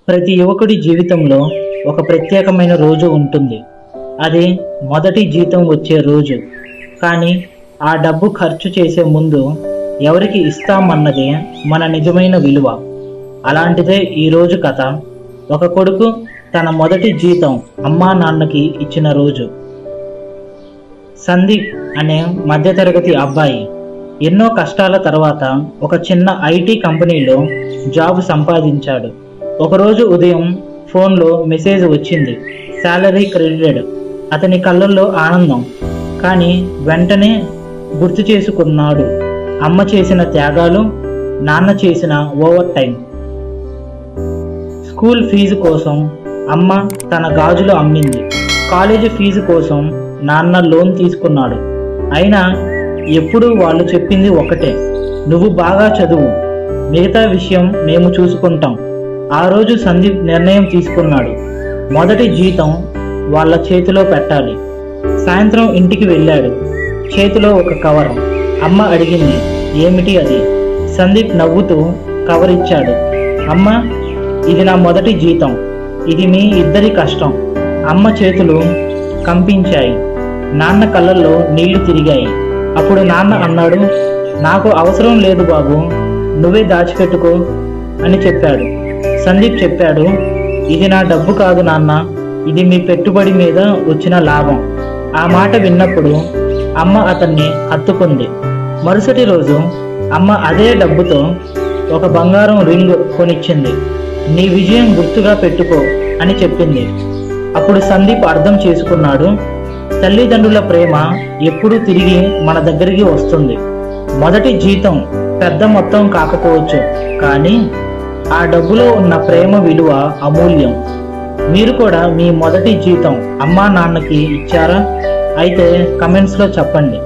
ప్రతి యువకుడి జీవితంలో ఒక ప్రత్యేకమైన రోజు ఉంటుంది. అది మొదటి జీతం వచ్చే రోజు. కానీ ఆ డబ్బు ఖర్చు చేసే ముందు ఎవరికి ఇస్తామన్నదే మన నిజమైన విలువ. అలాంటిదే ఈరోజు కథ. ఒక కొడుకు తన మొదటి జీతం అమ్మా నాన్నకి ఇచ్చిన రోజు. సందీప్ అనే మధ్యతరగతి అబ్బాయి ఎన్నో కష్టాల తర్వాత ఒక చిన్న ఐటీ కంపెనీలో జాబ్ సంపాదించాడు. ఒకరోజు ఉదయం ఫోన్లో మెసేజ్ వచ్చింది, శాలరీ క్రెడిటెడ్. అతని కళ్ళల్లో ఆనందం. కానీ వెంటనే గుర్తు చేసుకున్నాడు అమ్మ చేసిన త్యాగాలు, నాన్న చేసిన ఓవర్ టైం. స్కూల్ ఫీజు కోసం అమ్మ తన గాజులు అమ్మింది. కాలేజీ ఫీజు కోసం నాన్న లోన్ తీసుకున్నాడు. అయినా ఎప్పుడూ వాళ్ళు చెప్పింది ఒకటే, నువ్వు బాగా చదువు, మిగతా విషయం మేము చూసుకుంటాం. ఆ రోజు సందీప్ నిర్ణయం తీసుకున్నాడు. మొదటి జీతం వాళ్ళ చేతిలో పెట్టాలి. సాయంత్రం ఇంటికి వెళ్ళాడు. చేతిలో ఒక కవర్. అమ్మ అడిగింది, ఏమిటి అది? సందీప్ నవ్వుతూ కవర్ ఇచ్చాడు. అమ్మ, ఇది నా మొదటి జీతం. ఇది మీ ఇద్దరి కష్టం. అమ్మ చేతులు కంపించాయి. నాన్న కళ్ళల్లో నీళ్లు తిరిగాయి. అప్పుడు నాన్న అన్నాడు, నాకు అవసరం లేదు బాబు, నువ్వే దాచిపెట్టుకో అని చెప్పాడు. సందీప్ చెప్పాడు, ఇది నా డబ్బు కాదు నాన్న, ఇది మీ పెట్టుబడి మీద వచ్చిన లాభం. ఆ మాట విన్నప్పుడు అమ్మ అతన్ని హత్తుకుంది. మరుసటి రోజు అమ్మ అదే డబ్బుతో ఒక బంగారం రింగ్ కొనిచ్చింది. నీ విజయం గుర్తుగా పెట్టుకో అని చెప్పింది. అప్పుడు సందీప్ అర్థం చేసుకున్నాడు, తల్లిదండ్రుల ప్రేమ ఎప్పుడూ తిరిగి మన దగ్గరికి వస్తుంది. మొదటి జీతం పెద్ద మొత్తం కాకపోవచ్చు, కానీ ఆ డబ్బులో ఉన్న ప్రేమ విలువ అమూల్యం. మీరు కూడా మీ మొదటి జీతం అమ్మా నాన్నకి ఇచ్చారా? అయితే కమెంట్స్లో చెప్పండి.